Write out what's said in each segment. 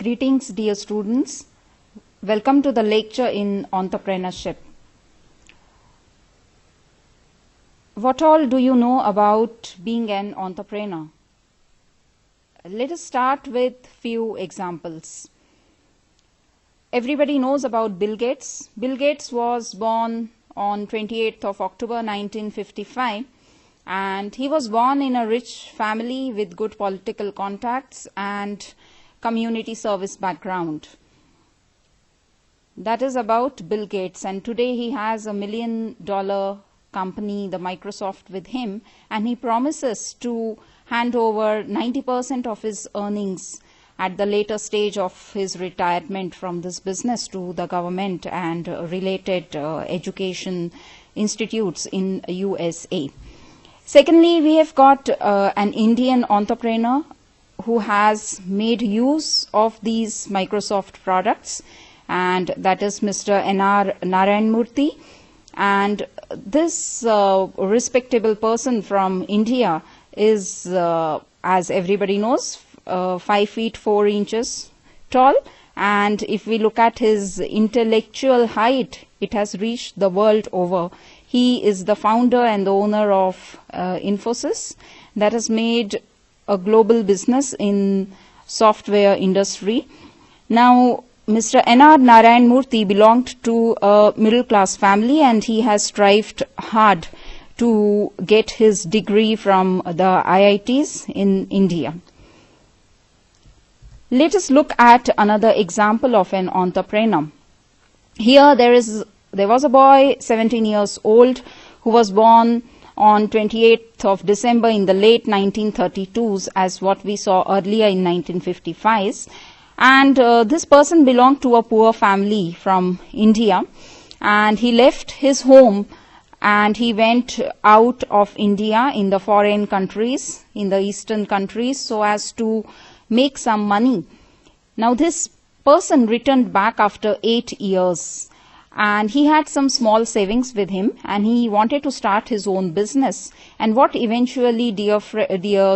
Greetings, dear students. Welcome to the lecture in Entrepreneurship. What all do you know about being an entrepreneur? Let us start with few examples. Everybody knows about Bill Gates. Bill Gates was born on 28th of October 1955, and he was born in a rich family with good political contacts and community service background. That is about Bill Gates, and today he has $1 million company, the Microsoft, with him, and he promises to hand over 90% of his earnings at the later stage of his retirement from this business to the government and related education institutes in USA. Secondly, we have got an Indian entrepreneur who has made use of these Microsoft products, and that is Mr. N.R. Narayan Murthy. And this respectable person from India is, as everybody knows, 5 feet 4 inches tall, and if we look at his intellectual height, it has reached the world over. He is the founder and the owner of Infosys, that has made a global business in software industry. Now, Mr. N.R. Narayan Murthy belonged to a middle class family, and he has strived hard to get his degree from the IITs in India. Let us look at another example of an entrepreneur. Here there was a boy 17 years old who was born on 28th of December in the late 1932s, as what we saw earlier in 1955s. And this person belonged to a poor family from India, and he left his home and he went out of India in the foreign countries, in the eastern countries, so as to make some money. Now this person returned back after 8 years, and he had some small savings with him, and he wanted to start his own business. And what eventually, dear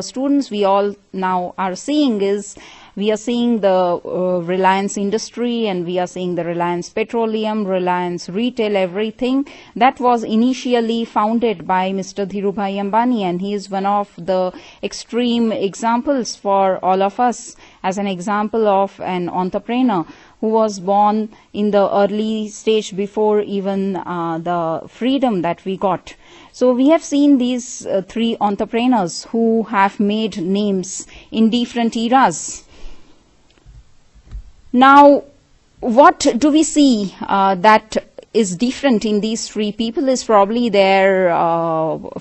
students, we all now are seeing is, we are seeing the Reliance industry, and we are seeing the Reliance Petroleum, Reliance Retail, everything that was initially founded by Mr. Dhirubhai Ambani, and he is one of the extreme examples for all of us as an example of an entrepreneur who was born in the early stage before even the freedom that we got. So we have seen these three entrepreneurs who have made names in different eras. Now, what do we see that is different in these three people is probably their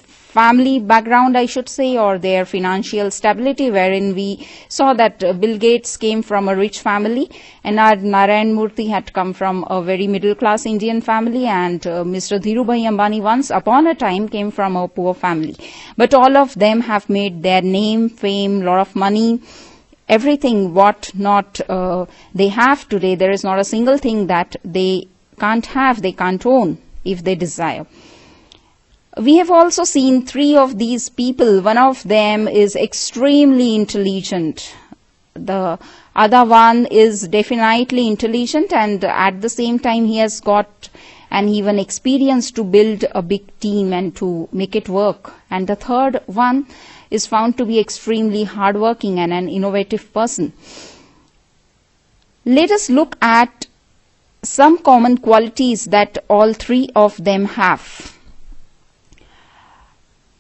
family background, I should say, or their financial stability, wherein we saw that Bill Gates came from a rich family, and Narayan Murthy had come from a very middle-class Indian family, and Mr. Dhirubhai Ambani once upon a time came from a poor family. But all of them have made their name, fame, lot of money, everything what not they have today. There is not a single thing that they can't have, they can't own if they desire. We have also seen three of these people. One of them is extremely intelligent. The other one is definitely intelligent, and at the same time he has got an even experience to build a big team and to make it work. And the third one is found to be extremely hardworking and an innovative person. Let us look at some common qualities that all three of them have.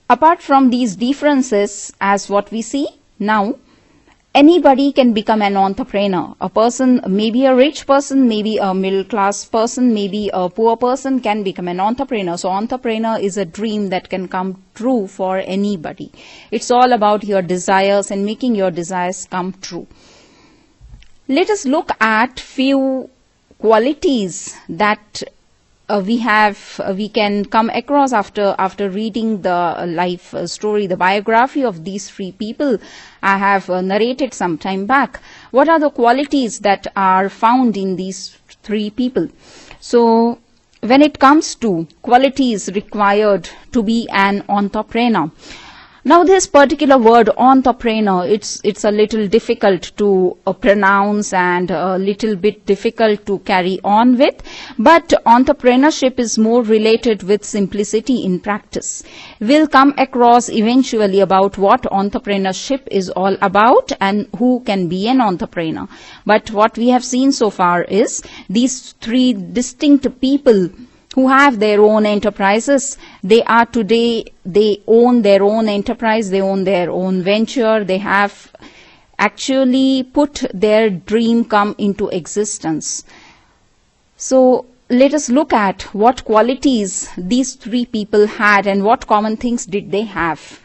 Apart from these differences, as what we see now, anybody can become an entrepreneur. A person, maybe a rich person, maybe a middle class person, maybe a poor person can become an entrepreneur. So entrepreneur is a dream that can come true for anybody. It's all about your desires and making your desires come true. Let us look at few qualities that we can come across after reading the life story, the biography of these three people I have narrated some time back. What are the qualities that are found in these three people? So when it comes to qualities required to be an entrepreneur, Now this particular word entrepreneur, it's a little difficult to pronounce and a little bit difficult to carry on with, but entrepreneurship is more related with simplicity in practice. We'll come across eventually about what entrepreneurship is all about and who can be an entrepreneur. But what we have seen so far is these three distinct people who have their own enterprises. They own their own enterprise, they own their own venture, they have actually put their dream come into existence. So let us look at what qualities these three people had and what common things did they have.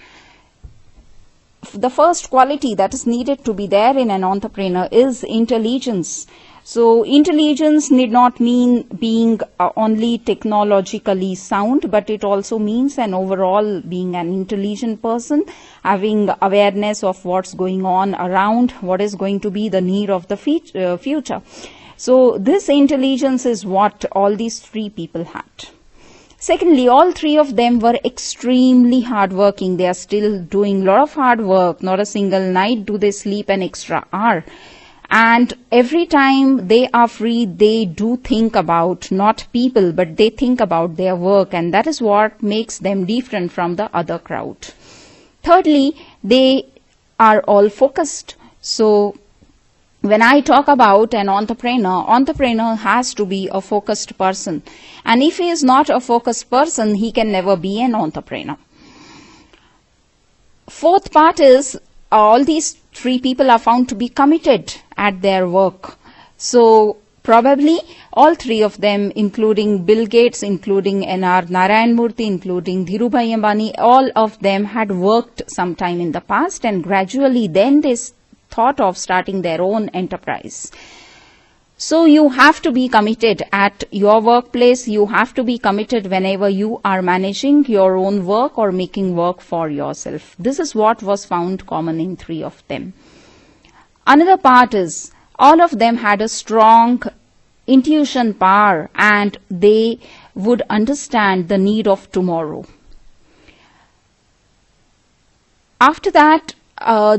The first quality that is needed to be there in an entrepreneur is intelligence. So intelligence need not mean being only technologically sound, but it also means an overall being an intelligent person, having awareness of what's going on around, what is going to be the need of the future. So this intelligence is what all these three people had. Secondly, all three of them were extremely hardworking. They are still doing a lot of hard work. Not a single night do they sleep an extra hour. And every time they are free, they do think about not people, but they think about their work. And that is what makes them different from the other crowd. Thirdly, they are all focused. So when I talk about an entrepreneur has to be a focused person. And if he is not a focused person, he can never be an entrepreneur. Fourth part is all these three people are found to be committed at their work. So probably all three of them, including Bill Gates, including N.R. Narayan Murthy, including Dhirubhai Ambani, all of them had worked sometime in the past, and gradually then they thought of starting their own enterprise. So you have to be committed at your workplace. You have to be committed whenever you are managing your own work or making work for yourself. This is what was found common in three of them. Another part is all of them had a strong intuition power and they would understand the need of tomorrow. After that,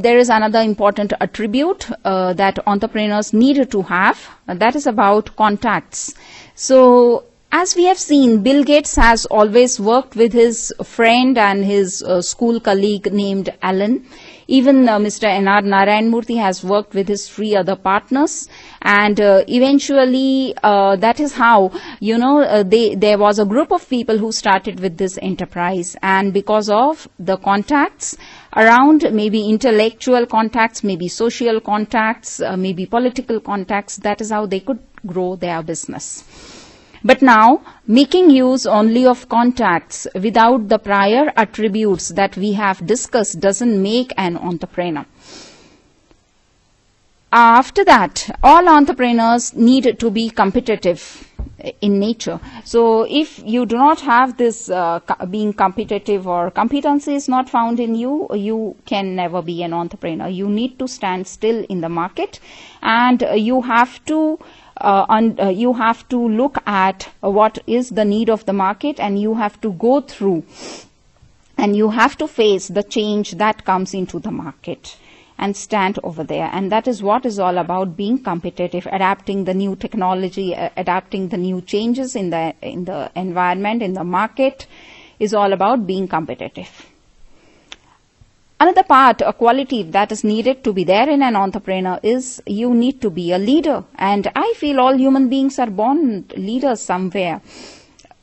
there is another important attribute that entrepreneurs need to have. That is about contacts. So as we have seen, Bill Gates has always worked with his friend and his school colleague named Alan. Even Mr. N.R. Narayan Murthy has worked with his three other partners, and eventually that is how, there was a group of people who started with this enterprise, and because of the contacts around, maybe intellectual contacts, maybe social contacts, maybe political contacts, that is how they could grow their business. But now, making use only of contacts without the prior attributes that we have discussed doesn't make an entrepreneur. After that, all entrepreneurs need to be competitive in nature. So if you do not have this being competitive or competency is not found in you, you can never be an entrepreneur. You need to stand still in the market, and you have to look at what is the need of the market, and you have to go through and you have to face the change that comes into the market and stand over there. And that is what is all about being competitive, adapting the new technology, adapting the new changes in the environment, in the market, is all about being competitive. Another part, a quality that is needed to be there in an entrepreneur is you need to be a leader. And I feel all human beings are born leaders somewhere.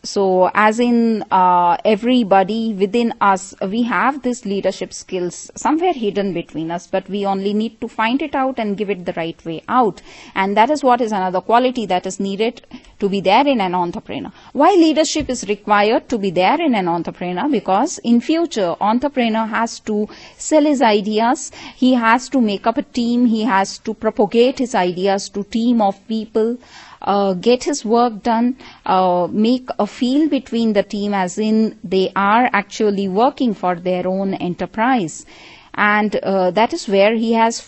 So as in everybody within us, we have these leadership skills somewhere hidden between us, but we only need to find it out and give it the right way out. And that is what is another quality that is needed to be there in an entrepreneur. Why leadership is required to be there in an entrepreneur? Because in future, entrepreneur has to sell his ideas, he has to make up a team, he has to propagate his ideas to team of people, get his work done, make a feel between the team, as in they are actually working for their own enterprise. And that is where he has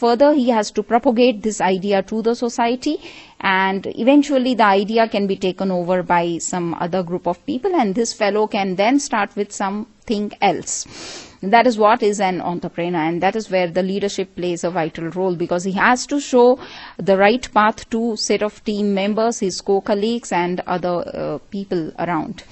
to propagate this idea to the society, and eventually the idea can be taken over by some other group of people, and this fellow can then start with something else. That is what is an entrepreneur, and that is where the leadership plays a vital role, because he has to show the right path to set of team members, his co-colleagues and other people around.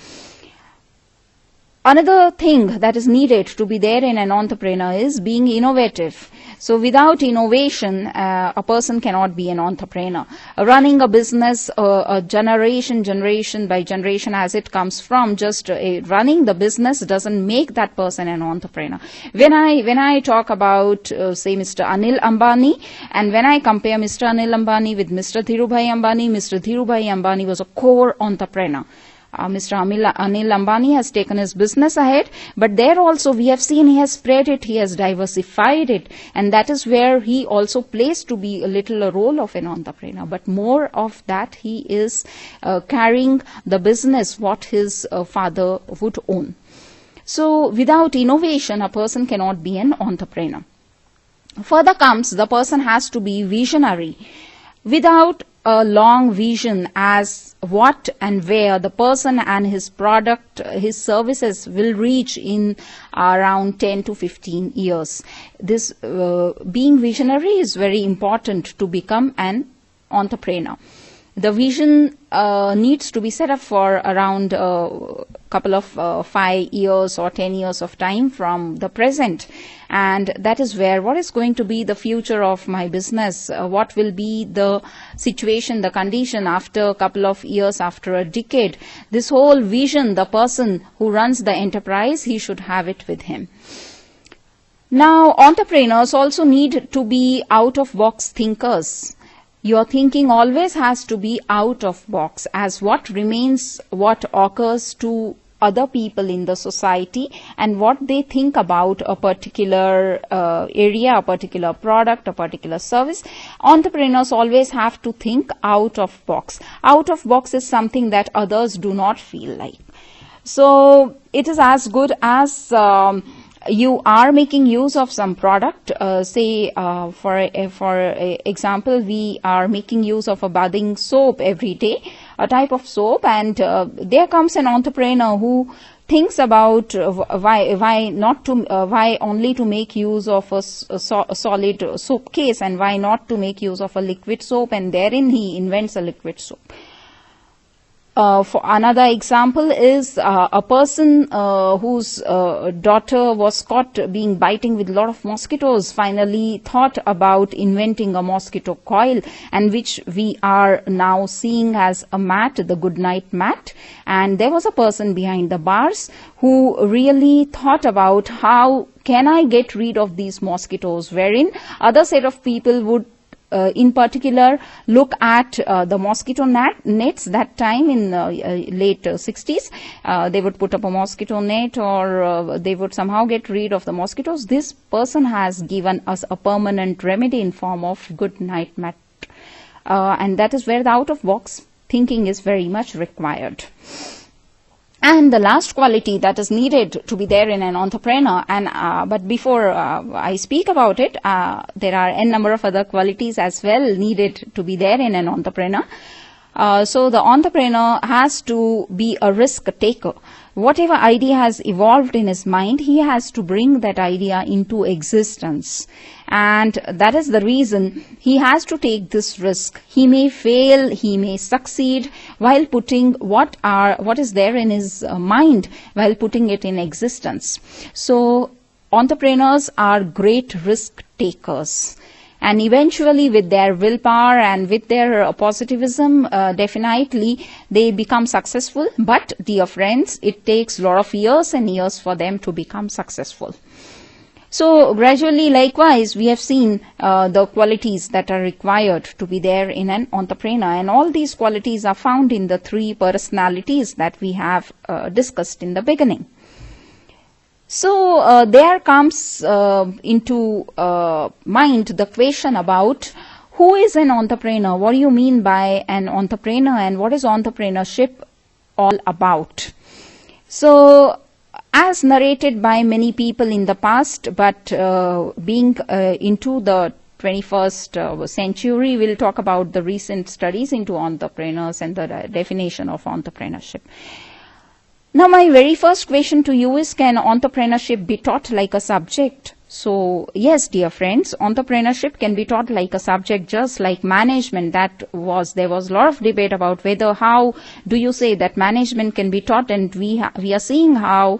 Another thing that is needed to be there in an entrepreneur is being innovative. So without innovation, a person cannot be an entrepreneur. Running a business, a generation by generation as it comes from, just running the business doesn't make that person an entrepreneur. When I talk about, say, Mr. Anil Ambani, and when I compare Mr. Anil Ambani with Mr. Dhirubhai Ambani, Mr. Dhirubhai Ambani was a core entrepreneur. Mr. Anil Ambani has taken his business ahead, but there also we have seen he has spread it, he has diversified it, and that is where he also plays to be a little a role of an entrepreneur. But more of that, he is carrying the business what his father would own. So without innovation, a person cannot be an entrepreneur. Further comes, the person has to be visionary. Without a long vision as what and where the person and his product, his services will reach in around 10 to 15 years. This being visionary is very important to become an entrepreneur. The vision needs to be set up for around a couple of 5 years or 10 years of time from the present. And that is where, what is going to be the future of my business? What will be the situation, the condition after a couple of years, after a decade? This whole vision, the person who runs the enterprise, he should have it with him. Now, entrepreneurs also need to be out-of-box thinkers. Your thinking always has to be out of box, as what remains, what occurs to other people in the society and what they think about a particular area, a particular product, a particular service. Entrepreneurs always have to think out of box. Out of box is something that others do not feel like. So it is as good as you are making use of some product, say for example, we are making use of a bathing soap every day, a type of soap, and there comes an entrepreneur who thinks about why only to make use of a solid soap case, and why not to make use of a liquid soap, and therein he invents a liquid soap. For another example is a person whose daughter was caught biting with a lot of mosquitoes, finally thought about inventing a mosquito coil, and which we are now seeing as a mat, the good night mat. And there was a person behind the bars who really thought about how can I get rid of these mosquitoes, wherein other set of people would in particular look at the mosquito nets that time in late 60s. They would put up a mosquito net, or they would somehow get rid of the mosquitoes. This person has given us a permanent remedy in form of good night mat. And that is where the out of box thinking is very much required. And the last quality that is needed to be there in an entrepreneur, but before I speak about it, there are n number of other qualities as well needed to be there in an entrepreneur. So the entrepreneur has to be a risk taker. Whatever idea has evolved in his mind, he has to bring that idea into existence. And that is the reason he has to take this risk. He may fail, he may succeed while putting what is there in his mind, while putting it in existence. So entrepreneurs are great risk takers. And eventually, with their willpower and with their positivism, definitely they become successful. But, dear friends, it takes a lot of years and years for them to become successful. So, gradually, likewise, we have seen the qualities that are required to be there in an entrepreneur. And all these qualities are found in the 3 personalities that we have discussed in the beginning. So there comes into mind the question about who is an entrepreneur, what do you mean by an entrepreneur, and what is entrepreneurship all about. So as narrated by many people in the past, but being into the 21st century, we'll talk about the recent studies into entrepreneurs and the definition of entrepreneurship. Now, my very first question to you is, can entrepreneurship be taught like a subject? So, yes, dear friends, entrepreneurship can be taught like a subject, just like management. There was a lot of debate about whether, how do you say that management can be taught, and we are seeing how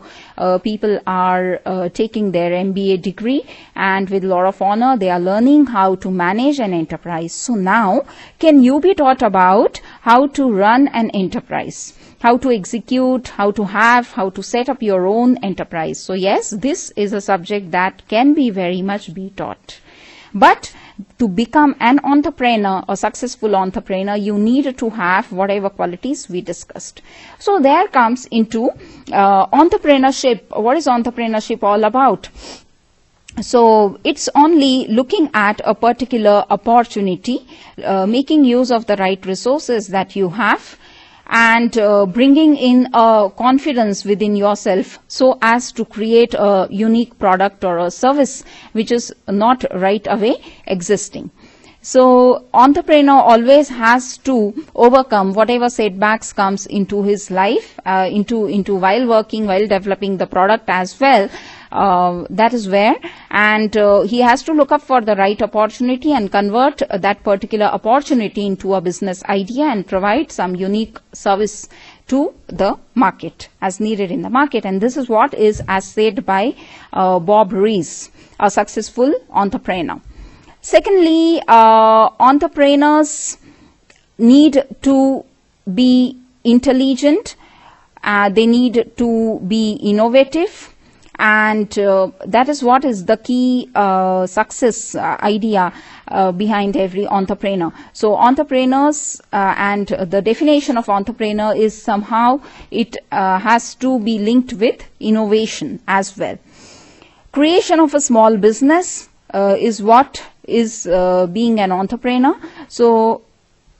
people are taking their MBA degree, and with a lot of honor they are learning how to manage an enterprise. So now, can you be taught about how to run an enterprise? How to execute, how to set up your own enterprise. So yes, this is a subject that can be very much be taught. But to become an entrepreneur, a successful entrepreneur, you need to have whatever qualities we discussed. So there comes into entrepreneurship. What is entrepreneurship all about? So it's only looking at a particular opportunity, making use of the right resources that you have, and bringing in a confidence within yourself so as to create a unique product or a service which is not right away existing. So entrepreneur always has to overcome whatever setbacks comes into his life, into while working, while developing the product as well. That is where, and he has to look up for the right opportunity and convert that particular opportunity into a business idea and provide some unique service to the market as needed in the market. And this is what is as said by Bob Rees, a successful entrepreneur. Secondly, entrepreneurs need to be intelligent, they need to be innovative, and that is what is the key success idea behind every entrepreneur. So entrepreneurs and the definition of entrepreneur is somehow it has to be linked with innovation as well. Creation of a small business is what is being an entrepreneur. So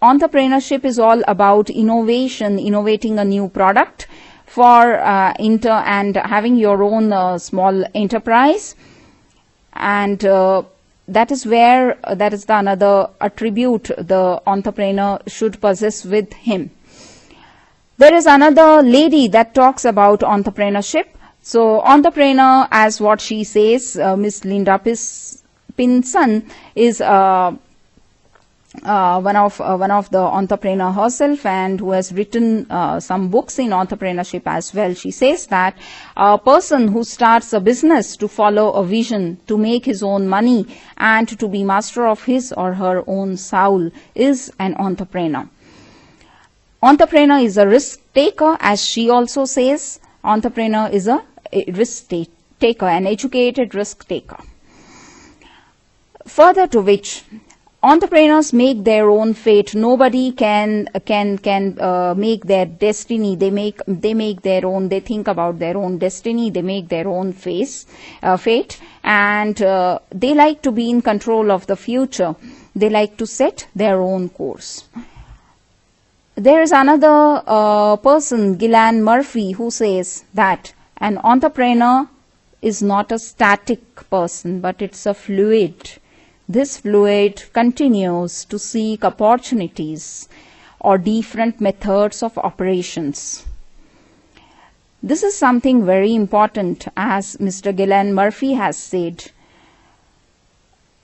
entrepreneurship is all about innovation, innovating a new product for and having your own small enterprise, and that is where that is the another attribute the entrepreneur should possess with him. There is another lady that talks about entrepreneurship. So entrepreneur, as what she says, Miss Linda Pinson is one of the entrepreneur herself, and who has written some books in entrepreneurship as well. She says that a person who starts a business to follow a vision, to make his own money, and to be master of his or her own soul is an entrepreneur. Entrepreneur is a risk taker, as she also says. Entrepreneur is a risk taker, an educated risk taker. Further to which, entrepreneurs make their own fate. Nobody can make their destiny. They make their own. They think about their own destiny. They make their own fate, and they like to be in control of the future. They like to set their own course. There is another person, Gillian Murphy, who says that an entrepreneur is not a static person, but it's a fluid. This fluid continues to seek opportunities or different methods of operations. This is something very important, as Mr. Gillian Murphy has said.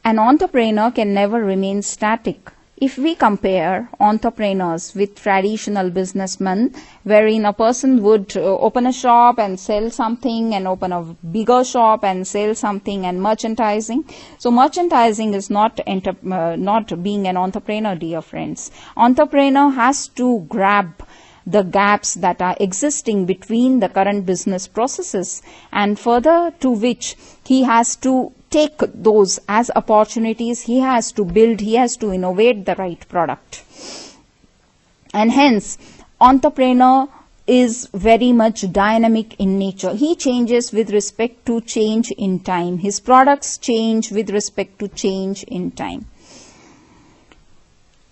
An entrepreneur can never remain static. If we compare entrepreneurs with traditional businessmen, wherein a person would open a shop and sell something, and open a bigger shop and sell something, and merchandising. So merchandising is not being an entrepreneur, dear friends. Entrepreneur has to grab the gaps that are existing between the current business processes, and further to which he has to take those as opportunities. He has to build, he has to innovate the right product. And hence, entrepreneur is very much dynamic in nature. He changes with respect to change in time. His products change with respect to change in time.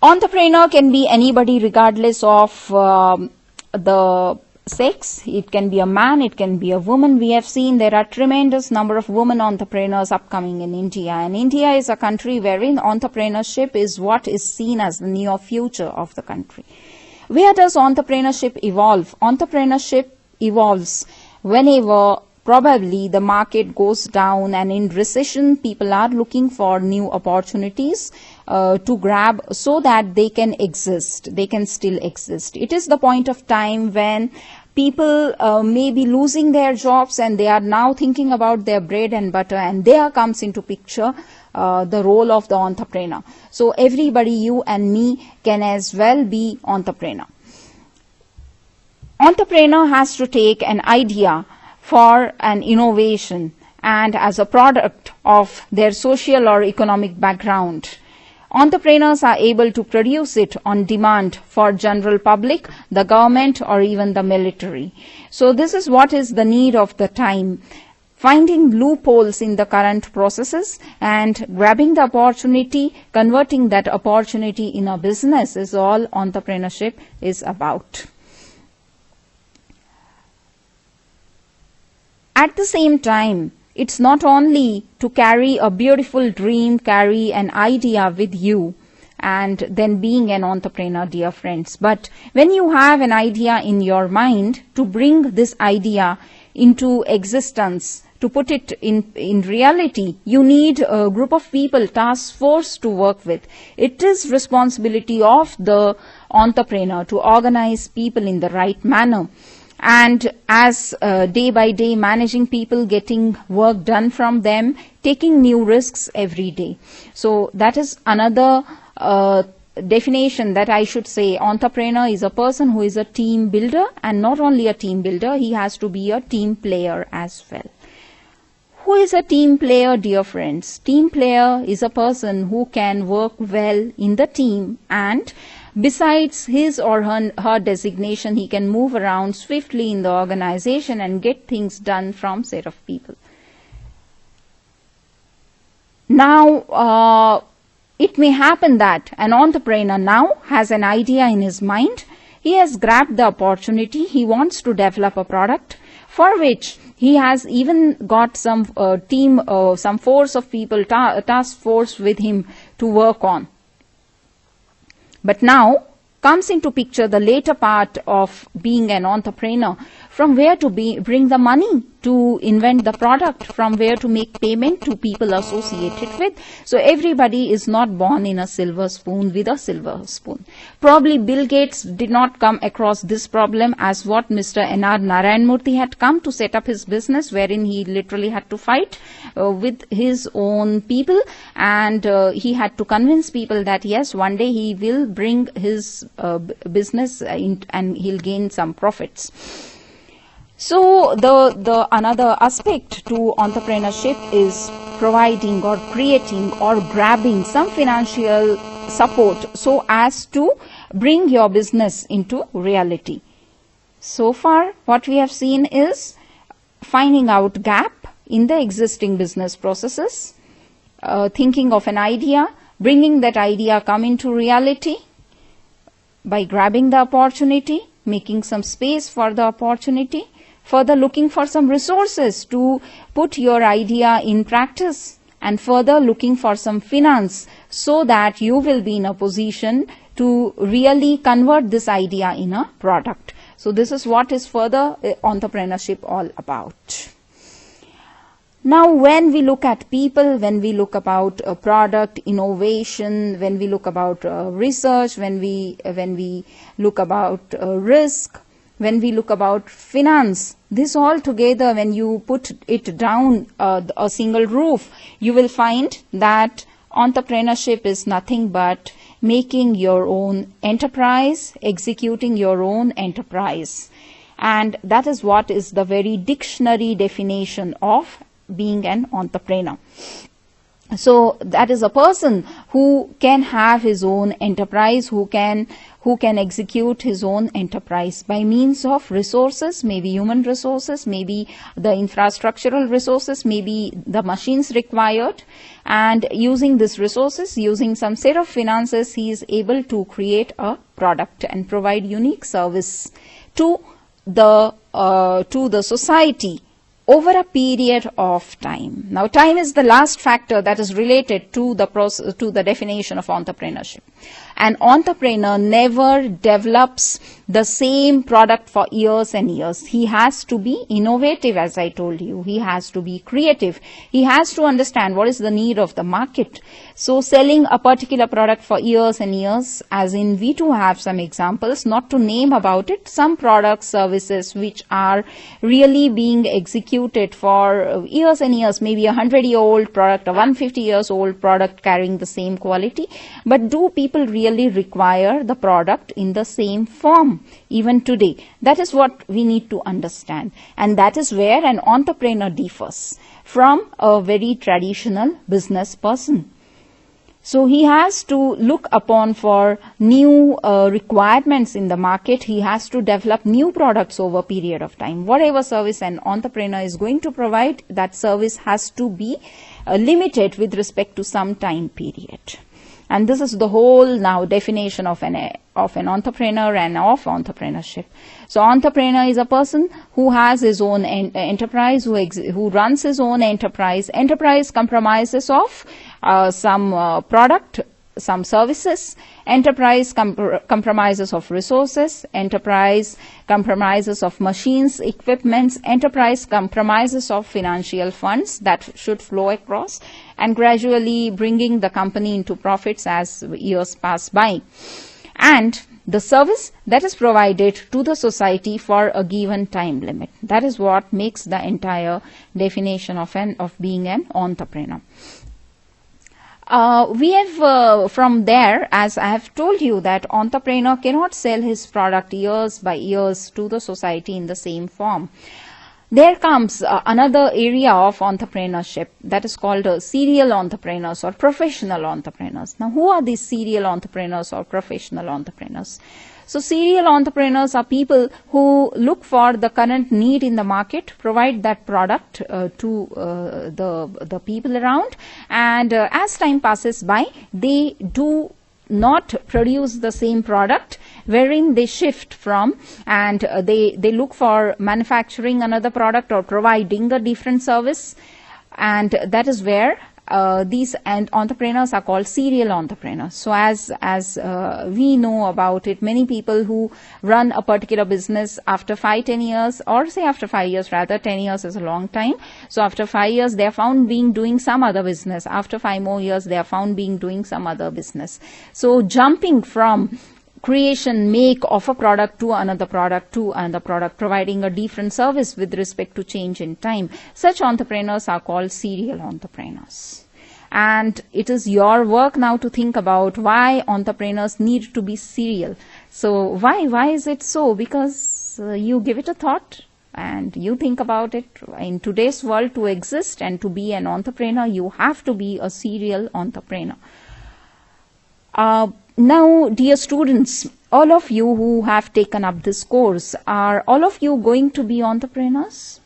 Entrepreneur can be anybody regardless of the sex. It can be a man, it can be a woman. We have seen there are tremendous number of women entrepreneurs upcoming in India, and India is a country wherein entrepreneurship is what is seen as the near future of the country. Where does entrepreneurship evolve? Entrepreneurship evolves whenever probably the market goes down, and in recession people are looking for new opportunities to grab so that they can exist, they can still exist. It is the point of time when people may be losing their jobs and they are now thinking about their bread and butter, and there comes into picture the role of the entrepreneur. So everybody, you and me, can as well be entrepreneur. Entrepreneur has to take an idea for an innovation, and as a product of their social or economic background, entrepreneurs are able to produce it on demand for general public, the government, or even the military. So this is what is the need of the time. Finding loopholes in the current processes and grabbing the opportunity, converting that opportunity in a business is all entrepreneurship is about. At the same time, it's not only to carry a beautiful dream, carry an idea with you, and then being an entrepreneur, dear friends. But when you have an idea in your mind, to bring this idea into existence, to put it in reality, you need a group of people, task force to work with. It is responsibility of the entrepreneur to organize people in the right manner. And as day by day managing people, getting work done from them, taking new risks every day. So that is another definition that I should say. Entrepreneur is a person who is a team builder, and not only a team builder, he has to be a team player as well. Who is a team player, dear friends? Team player is a person who can work well in the team, and besides his or her designation, he can move around swiftly in the organization and get things done from set of people. Now, it may happen that an entrepreneur now has an idea in his mind. He has grabbed the opportunity. He wants to develop a product for which he has even got some team, some force of people, task force with him to work on. But now comes into picture the later part of being an entrepreneur, from where to bring the money to invent the product, from where to make payment to people associated with. So everybody is not born in a silver spoon with a silver spoon. Probably Bill Gates did not come across this problem as what Mr. N.R. Narayan Murthy had come to set up his business, wherein he literally had to fight with his own people, and he had to convince people that yes, one day he will bring his business and he'll gain some profits. So the another aspect to entrepreneurship is providing or creating or grabbing some financial support so as to bring your business into reality. So far what we have seen is finding out gap in the existing business processes, thinking of an idea, bringing that idea come into reality by grabbing the opportunity, making some space for the opportunity, further looking for some resources to put your idea in practice, and further looking for some finance so that you will be in a position to really convert this idea in a product. So this is what is further entrepreneurship all about. Now when we look at people, when we look about product innovation, when we look about research, when we look about risk, when we look about finance, this all together, when you put it down a single roof, you will find that entrepreneurship is nothing but making your own enterprise, executing your own enterprise. And that is what is the very dictionary definition of being an entrepreneur. So that is a person who can have his own enterprise, who can execute his own enterprise by means of resources, maybe human resources, maybe the infrastructural resources, maybe the machines required, and using these resources, using some set of finances, he is able to create a product and provide unique service to the society over a period of time. Now, time is the last factor that is related to the definition of entrepreneurship. An entrepreneur never develops the same product for years and years. He has to be innovative, as I told you. He has to be creative. He has to understand what is the need of the market. So selling a particular product for years and years, as in we too have some examples, not to name about it, some products, services which are really being executed for years and years, maybe a 100-year-old product, a 150-years-old product carrying the same quality. But do people really require the product in the same form even today? That is what we need to understand, and that is where an entrepreneur differs from a very traditional business person. So he has to look upon for new requirements in the market. He has to develop new products over a period of time. Whatever service an entrepreneur is going to provide, that service has to be limited with respect to some time period. And this is the whole now definition of an entrepreneur and of entrepreneurship. So entrepreneur is a person who has his own enterprise, who runs his own enterprise. Enterprise comprises of some product, some services. Enterprise comprises of resources. Enterprise comprises of machines, equipments. Enterprise comprises of financial funds that should flow across and gradually bringing the company into profits as years pass by. And the service that is provided to the society for a given time limit. That is what makes the entire definition of being an entrepreneur. We have from there, as I have told you, that entrepreneur cannot sell his product years by years to the society in the same form. There comes another area of entrepreneurship that is called serial entrepreneurs or professional entrepreneurs. Now, who are these serial entrepreneurs or professional entrepreneurs? So serial entrepreneurs are people who look for the current need in the market, provide that product to the people around, and as time passes by, they do not produce the same product, wherein they shift from and they look for manufacturing another product or providing a different service, and that is where these entrepreneurs are called serial entrepreneurs. So as we know about it, many people who run a particular business after 5-10 years, or say after 5 years rather, 10 years is a long time. So after 5 years, they are found being doing some other business. After 5 more years, they are found being doing some other business. So jumping from creation, make of a product to another product, providing a different service with respect to change in time. Such entrepreneurs are called serial entrepreneurs. And it is your work now to think about why entrepreneurs need to be serial. So why is it so? Because you give it a thought and you think about it. In today's world, to exist and to be an entrepreneur, you have to be a serial entrepreneur. Now, dear students, all of you who have taken up this course, are all of you going to be entrepreneurs?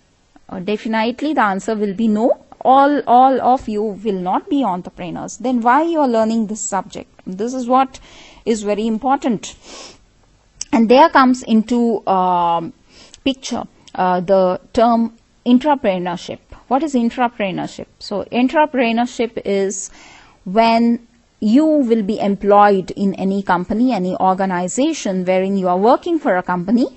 Definitely the answer will be no. All of you will not be entrepreneurs. Then why you are learning this subject? This is what is very important. And there comes into picture the term intrapreneurship. What is intrapreneurship? So intrapreneurship is when you will be employed in any company, any organization wherein you are working for a company.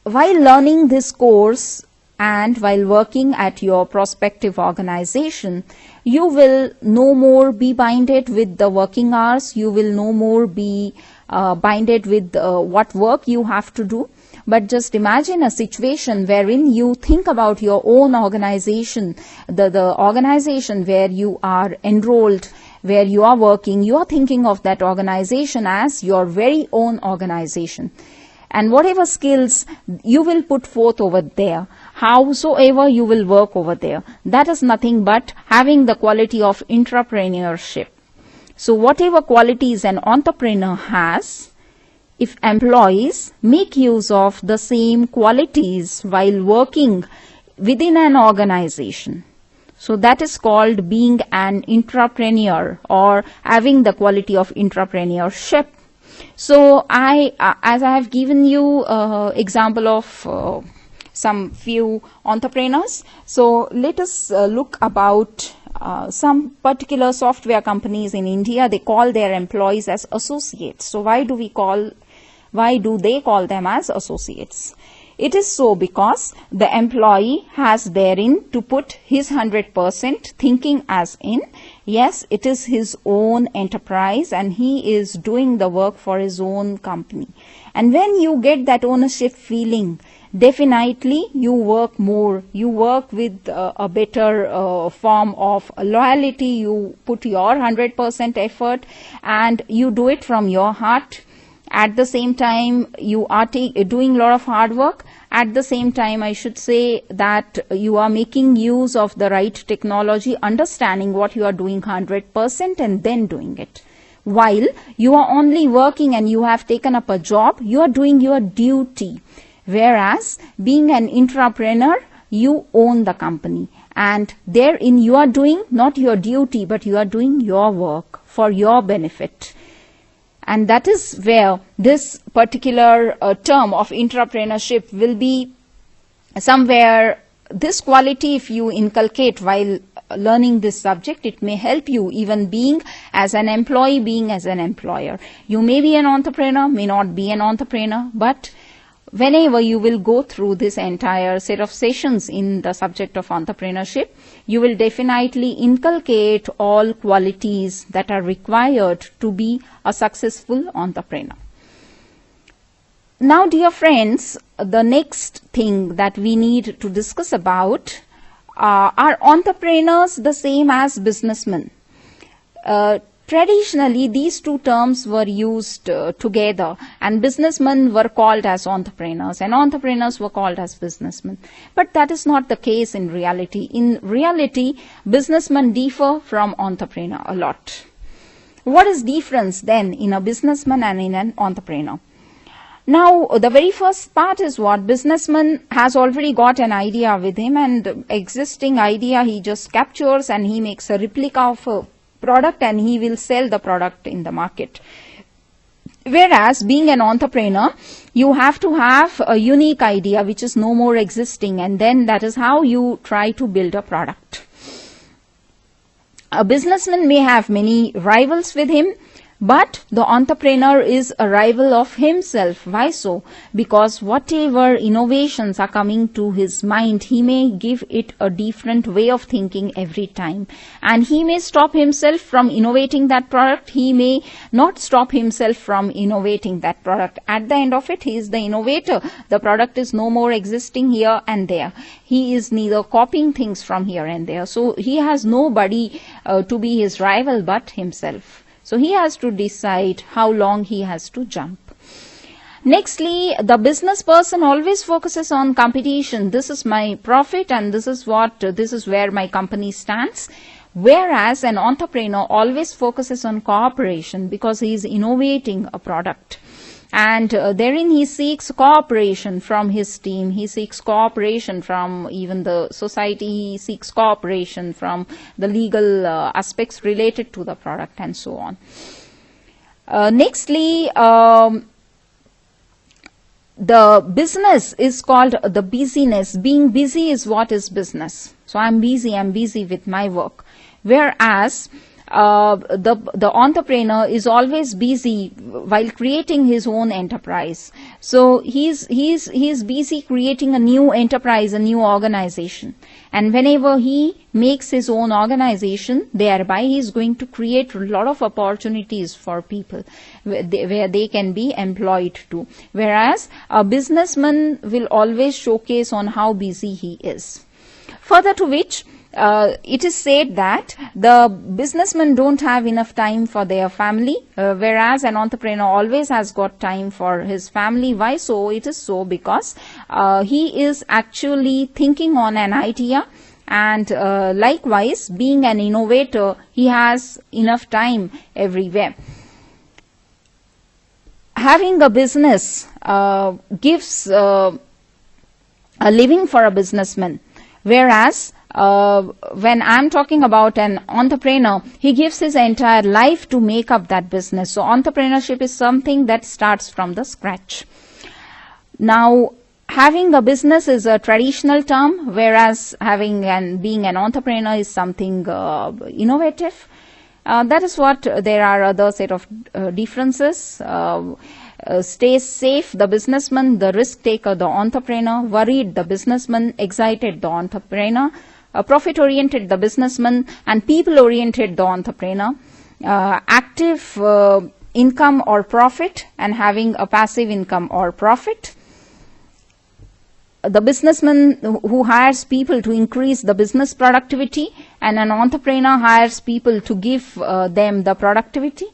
While learning this course and while working at your prospective organization, you will no more be binded with the working hours. You will no more be binded with what work you have to do. But just imagine a situation wherein you think about your own organization, the organization where you are enrolled, where you are working. You are thinking of that organization as your very own organization. And whatever skills you will put forth over there, howsoever you will work over there, that is nothing but having the quality of intrapreneurship. So whatever qualities an entrepreneur has, if employees make use of the same qualities while working within an organization, so that is called being an intrapreneur or having the quality of intrapreneurship. So as I have given you example of some few entrepreneurs. So let us look about some particular software companies in India. They call their employees as associates. So why do they call them as associates? It is so because the employee has therein to put his 100% thinking, as in, yes, it is his own enterprise and he is doing the work for his own company. And when you get that ownership feeling, definitely you work more, you work with a better form of loyalty, you put your 100% effort and you do it from your heart. At the same time, you are doing a lot of hard work. At the same time, I should say that you are making use of the right technology, understanding what you are doing 100% and then doing it. While you are only working and you have taken up a job, you are doing your duty. Whereas being an intrapreneur, you own the company. And therein you are doing not your duty, but you are doing your work for your benefit. And that is where this particular term of intrapreneurship will be somewhere. This quality, if you inculcate while learning this subject, it may help you even being as an employee, being as an employer. You may be an entrepreneur, may not be an entrepreneur, but whenever you will go through this entire set of sessions in the subject of entrepreneurship, you will definitely inculcate all qualities that are required to be a successful entrepreneur. Now, dear friends, the next thing that we need to discuss about are entrepreneurs the same as businessmen? Traditionally, these two terms were used together, and businessmen were called as entrepreneurs and entrepreneurs were called as businessmen. But that is not the case in reality. In reality, businessmen differ from entrepreneur a lot. What is difference then in a businessman and in an entrepreneur? Now, the very first part is what businessman has already got an idea with him, and existing idea he just captures and he makes a replica of a product and he will sell the product in the market. Whereas being an entrepreneur, you have to have a unique idea which is no more existing, and then that is how you try to build a product. A businessman may have many rivals with him, but the entrepreneur is a rival of himself. Why so? Because whatever innovations are coming to his mind, he may give it a different way of thinking every time. And he may stop himself from innovating that product. He may not stop himself from innovating that product. At the end of it, he is the innovator. The product is no more existing here and there. He is neither copying things from here and there. So he has nobody to be his rival but himself. So he has to decide how long he has to jump. Nextly, the business person always focuses on competition. This is my profit and this is where my company stands. Whereas an entrepreneur always focuses on cooperation because he is innovating a product. And therein he seeks cooperation from his team, he seeks cooperation from even the society, he seeks cooperation from the legal aspects related to the product and so on. Nextly, the business is called the busyness. Being busy is what is business. So I'm busy with my work. Whereas the entrepreneur is always busy while creating his own enterprise. So he's busy creating a new enterprise, a new organization. And whenever he makes his own organization, thereby he is going to create a lot of opportunities for people where they can be employed to. Whereas a businessman will always showcase on how busy he is. Further to which, it is said that the businessmen don't have enough time for their family, whereas an entrepreneur always has got time for his family. Why so? It is so because he is actually thinking on an idea, and likewise, being an innovator, he has enough time everywhere. Having a business gives a living for a businessman, whereas when I'm talking about an entrepreneur, he gives his entire life to make up that business. So entrepreneurship is something that starts from the scratch. Now, having a business is a traditional term, whereas being an entrepreneur is something innovative. That is what there are other set of differences. Stays safe, the businessman; the risk taker, the entrepreneur; worried, the businessman; excited, the entrepreneur; profit-oriented, the businessman; and people-oriented, the entrepreneur. Active income or profit, and having a passive income or profit. The businessman who hires people to increase the business productivity, and an entrepreneur hires people to give them the productivity.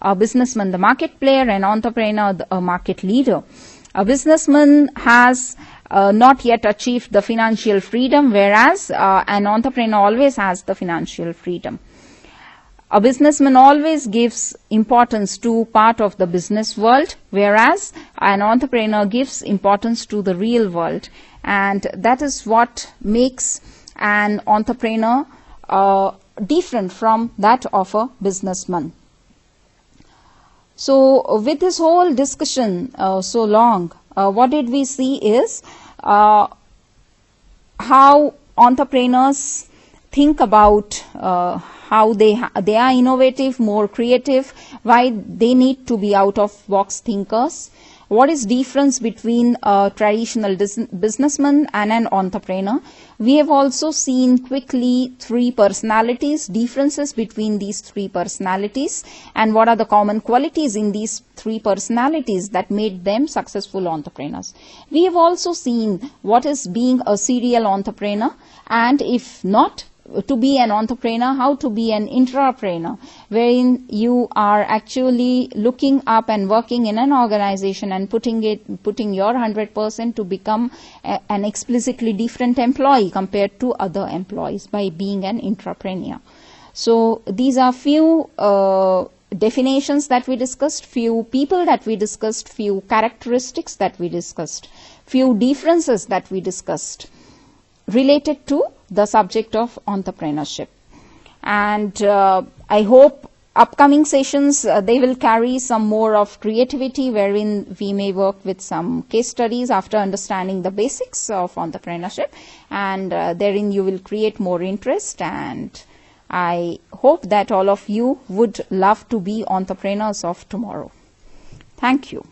A businessman, the market player; an entrepreneur, a market leader. A businessman has not yet achieved the financial freedom, whereas an entrepreneur always has the financial freedom. A businessman always gives importance to part of the business world, whereas an entrepreneur gives importance to the real world. And that is what makes an entrepreneur different from that of a businessman. So with this whole discussion so long, what did we see is how entrepreneurs think about how they are innovative, more creative, why they need to be out-of-box thinkers. What is difference between a traditional businessman and an entrepreneur? We have also seen quickly three personalities, differences between these three personalities, and what are the common qualities in these three personalities that made them successful entrepreneurs. We have also seen what is being a serial entrepreneur, and if not to be an entrepreneur, how to be an intrapreneur, wherein you are actually looking up and working in an organization and putting your 100% to become an explicitly different employee compared to other employees by being an intrapreneur. So these are few definitions that we discussed, few people that we discussed, few characteristics that we discussed, few differences that we discussed related to the subject of entrepreneurship. And I hope upcoming sessions, they will carry some more of creativity, wherein we may work with some case studies after understanding the basics of entrepreneurship, and therein you will create more interest, and I hope that all of you would love to be entrepreneurs of tomorrow. Thank you.